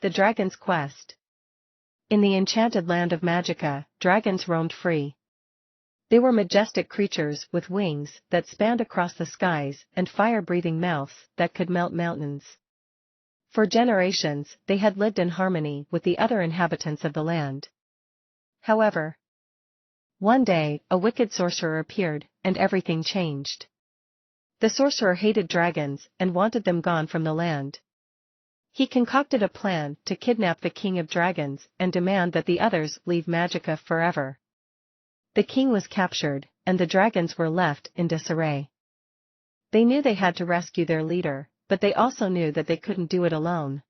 The Dragon's Quest. In the enchanted land of Magica, dragons roamed free. They were majestic creatures with wings that spanned across the skies and fire-breathing mouths that could melt mountains. For generations, they had lived in harmony with the other inhabitants of the land. However, one day, a wicked sorcerer appeared, and everything changed. The sorcerer hated dragons and wanted them gone from the land. He concocted a plan to kidnap the king of dragons and demand that the others leave Magica forever. The king was captured, and the dragons were left in disarray. They knew they had to rescue their leader, but they also knew that they couldn't do it alone.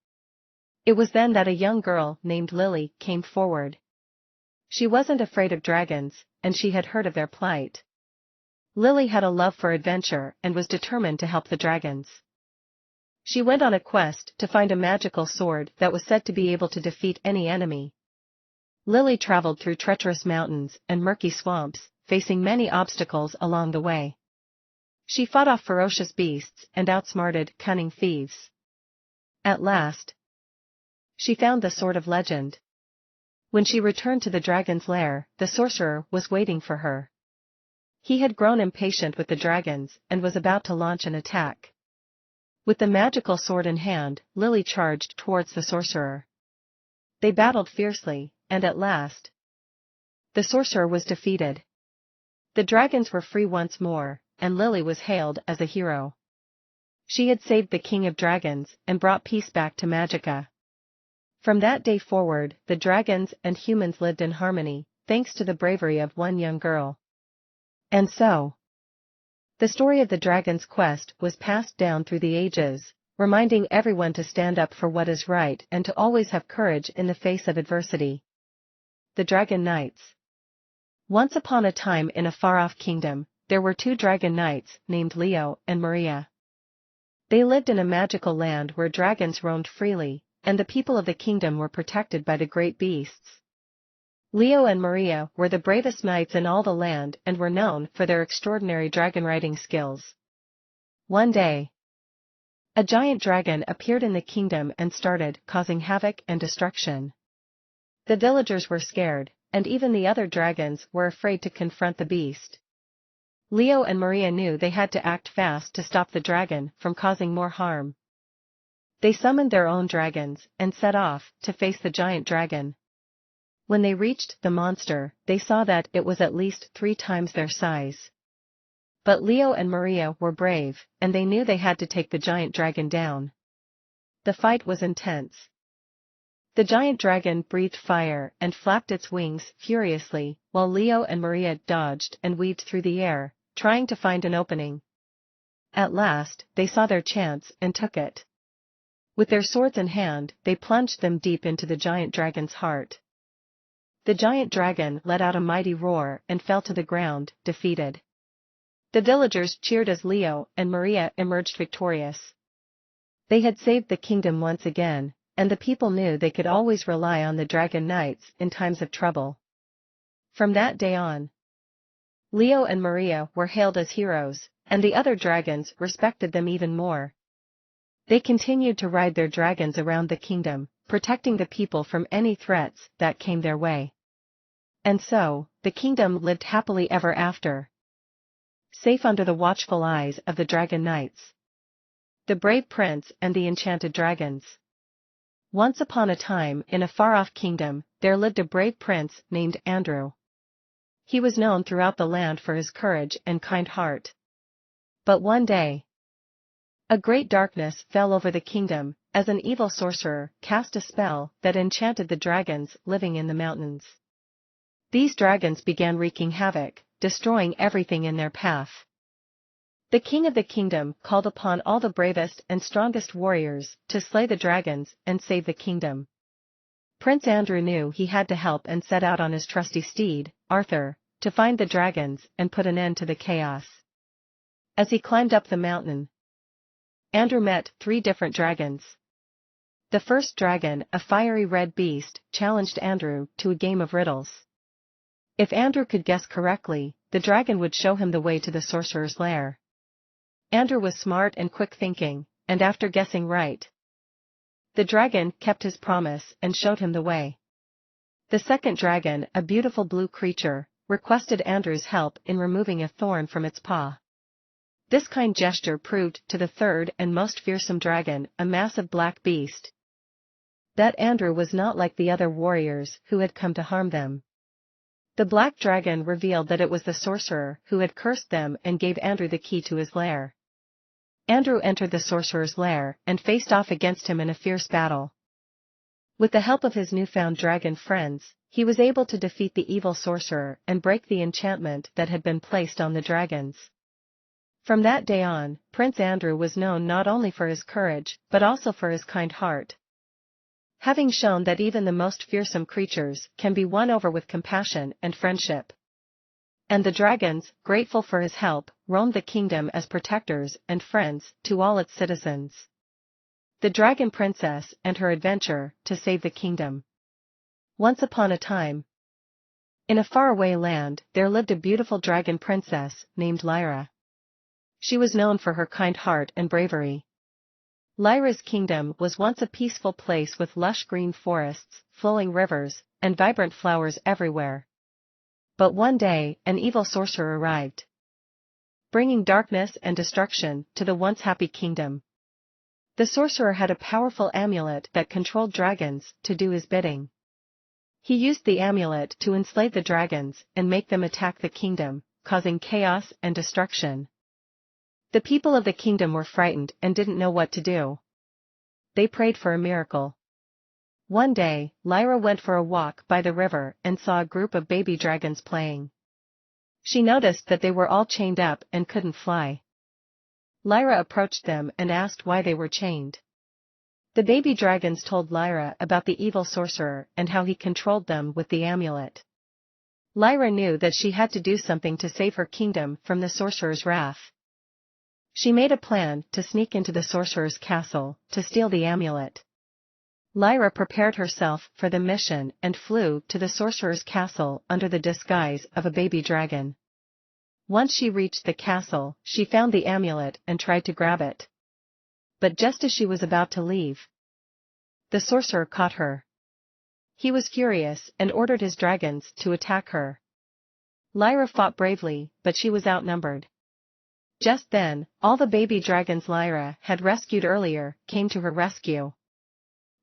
It was then that a young girl named Lily came forward. She wasn't afraid of dragons, and she had heard of their plight. Lily had a love for adventure and was determined to help the dragons. She went on a quest to find a magical sword that was said to be able to defeat any enemy. Lily traveled through treacherous mountains and murky swamps, facing many obstacles along the way. She fought off ferocious beasts and outsmarted cunning thieves. At last, she found the Sword of Legend. When she returned to the dragon's lair, the sorcerer was waiting for her. He had grown impatient with the dragons and was about to launch an attack. With the magical sword in hand, Lily charged towards the sorcerer. They battled fiercely, and at last, the sorcerer was defeated. The dragons were free once more, and Lily was hailed as a hero. She had saved the king of dragons and brought peace back to Magica. From that day forward, the dragons and humans lived in harmony, thanks to the bravery of one young girl. And so, the story of the dragon's quest was passed down through the ages, reminding everyone to stand up for what is right and to always have courage in the face of adversity. The Dragon Knights. Once upon a time in a far-off kingdom, there were two dragon knights named Leo and Maria. They lived in a magical land where dragons roamed freely, and the people of the kingdom were protected by the great beasts. Leo and Maria were the bravest knights in all the land and were known for their extraordinary dragon riding skills. One day, a giant dragon appeared in the kingdom and started causing havoc and destruction. The villagers were scared, and even the other dragons were afraid to confront the beast. Leo and Maria knew they had to act fast to stop the dragon from causing more harm. They summoned their own dragons and set off to face the giant dragon. When they reached the monster, they saw that it was at least 3 times their size. But Leo and Maria were brave, and they knew they had to take the giant dragon down. The fight was intense. The giant dragon breathed fire and flapped its wings furiously, while Leo and Maria dodged and weaved through the air, trying to find an opening. At last, they saw their chance and took it. With their swords in hand, they plunged them deep into the giant dragon's heart. The giant dragon let out a mighty roar and fell to the ground, defeated. The villagers cheered as Leo and Maria emerged victorious. They had saved the kingdom once again, and the people knew they could always rely on the Dragon Knights in times of trouble. From that day on, Leo and Maria were hailed as heroes, and the other dragons respected them even more. They continued to ride their dragons around the kingdom, protecting the people from any threats that came their way. And so, the kingdom lived happily ever after, safe under the watchful eyes of the Dragon Knights. The Brave Prince and the Enchanted Dragons. Once upon a time in a far-off kingdom, there lived a brave prince named Andrew. He was known throughout the land for his courage and kind heart. But one day, a great darkness fell over the kingdom, as an evil sorcerer cast a spell that enchanted the dragons living in the mountains. These dragons began wreaking havoc, destroying everything in their path. The king of the kingdom called upon all the bravest and strongest warriors to slay the dragons and save the kingdom. Prince Andrew knew he had to help and set out on his trusty steed, Arthur, to find the dragons and put an end to the chaos. As he climbed up the mountain, Andrew met 3 different dragons. The first dragon, a fiery red beast, challenged Andrew to a game of riddles. If Andrew could guess correctly, the dragon would show him the way to the sorcerer's lair. Andrew was smart and quick-thinking, and after guessing right, The dragon kept his promise and showed him the way. The second dragon, a beautiful blue creature, requested Andrew's help in removing a thorn from its paw. This kind gesture proved to the third and most fearsome dragon, a massive black beast, that Andrew was not like the other warriors who had come to harm them. The black dragon revealed that it was the sorcerer who had cursed them and gave Andrew the key to his lair. Andrew entered the sorcerer's lair and faced off against him in a fierce battle. With the help of his newfound dragon friends, he was able to defeat the evil sorcerer and break the enchantment that had been placed on the dragons. From that day on, Prince Andrew was known not only for his courage but also for his kind heart, having shown that even the most fearsome creatures can be won over with compassion and friendship. And the dragons, grateful for his help, roamed the kingdom as protectors and friends to all its citizens. The Dragon Princess and her adventure to save the kingdom. Once upon a time, in a faraway land, there lived a beautiful dragon princess named Lyra. She was known for her kind heart and bravery. Lyra's kingdom was once a peaceful place with lush green forests, flowing rivers, and vibrant flowers everywhere. But one day, an evil sorcerer arrived, bringing darkness and destruction to the once happy kingdom. The sorcerer had a powerful amulet that controlled dragons to do his bidding. He used the amulet to enslave the dragons and make them attack the kingdom, causing chaos and destruction. The people of the kingdom were frightened and didn't know what to do. They prayed for a miracle. One day, Lyra went for a walk by the river and saw a group of baby dragons playing. She noticed that they were all chained up and couldn't fly. Lyra approached them and asked why they were chained. The baby dragons told Lyra about the evil sorcerer and how he controlled them with the amulet. Lyra knew that she had to do something to save her kingdom from the sorcerer's wrath. She made a plan to sneak into the sorcerer's castle to steal the amulet. Lyra prepared herself for the mission and flew to the sorcerer's castle under the disguise of a baby dragon. Once she reached the castle, she found the amulet and tried to grab it. But just as she was about to leave, the sorcerer caught her. He was furious and ordered his dragons to attack her. Lyra fought bravely, but she was outnumbered. Just then, all the baby dragons Lyra had rescued earlier came to her rescue.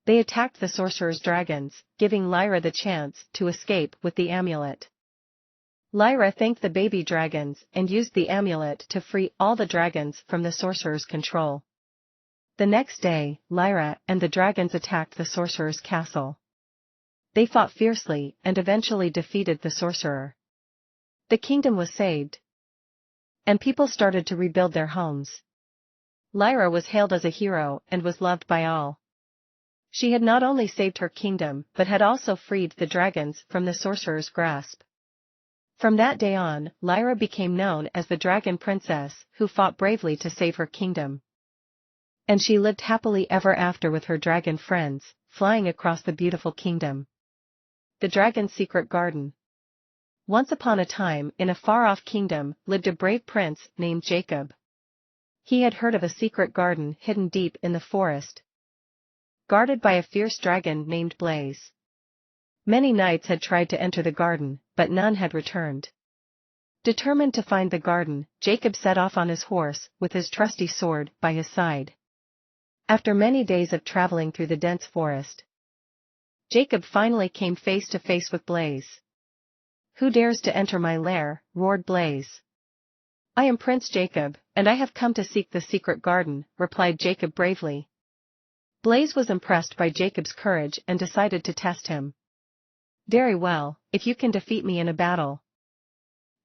They attacked the sorcerer's dragons, giving Lyra the chance to escape with the amulet. Lyra thanked the baby dragons and used the amulet to free all the dragons from the sorcerer's control. The next day, Lyra and the dragons attacked the sorcerer's castle. They fought fiercely and eventually defeated the sorcerer. The kingdom was saved, and people started to rebuild their homes. Lyra was hailed as a hero and was loved by all. She had not only saved her kingdom but had also freed the dragons from the sorcerer's grasp. From that day on, Lyra became known as the Dragon Princess who fought bravely to save her kingdom. And she lived happily ever after with her dragon friends, flying across the beautiful kingdom. The Dragon's Secret Garden. Once upon a time, in a far-off kingdom, lived a brave prince named Jacob. He had heard of a secret garden hidden deep in the forest, guarded by a fierce dragon named Blaze. Many knights had tried to enter the garden, but none had returned. Determined to find the garden, Jacob set off on his horse with his trusty sword by his side. After many days of traveling through the dense forest, Jacob finally came face to face with Blaze. "Who dares to enter my lair?" roared Blaze. "I am Prince Jacob, and I have come to seek the secret garden," replied Jacob bravely. Blaze was impressed by Jacob's courage and decided to test him. "Very well, if you can defeat me in a battle,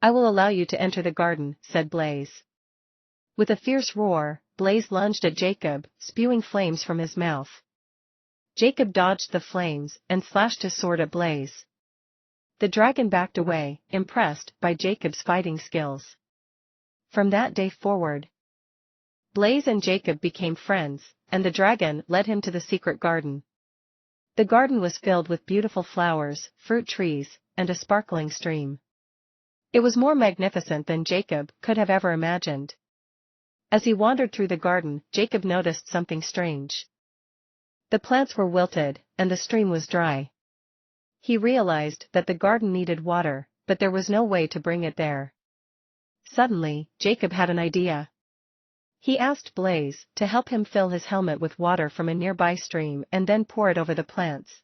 I will allow you to enter the garden," said Blaze. With a fierce roar, Blaze lunged at Jacob, spewing flames from his mouth. Jacob dodged the flames and slashed his sword at Blaze. The dragon backed away, impressed by Jacob's fighting skills. From that day forward, Blaze and Jacob became friends, and the dragon led him to the secret garden. The garden was filled with beautiful flowers, fruit trees, and a sparkling stream. It was more magnificent than Jacob could have ever imagined. As he wandered through the garden, Jacob noticed something strange. The plants were wilted, and the stream was dry. He realized that the garden needed water, but there was no way to bring it there. Suddenly, Jacob had an idea. He asked Blaze to help him fill his helmet with water from a nearby stream and then pour it over the plants.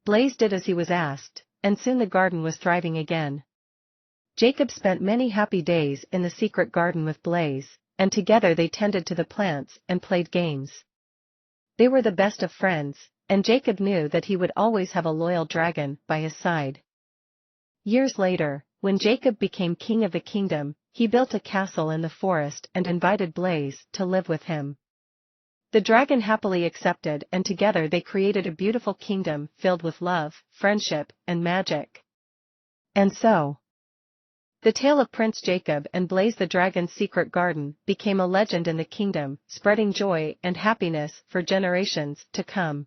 Blaze did as he was asked, and soon the garden was thriving again. Jacob spent many happy days in the secret garden with Blaze, and together they tended to the plants and played games. They were the best of friends, and Jacob knew that he would always have a loyal dragon by his side. Years later, when Jacob became king of the kingdom, he built a castle in the forest and invited Blaze to live with him. The dragon happily accepted, and together they created a beautiful kingdom filled with love, friendship, and magic. And so, the tale of Prince Jacob and Blaze the dragon's secret garden became a legend in the kingdom, spreading joy and happiness for generations to come.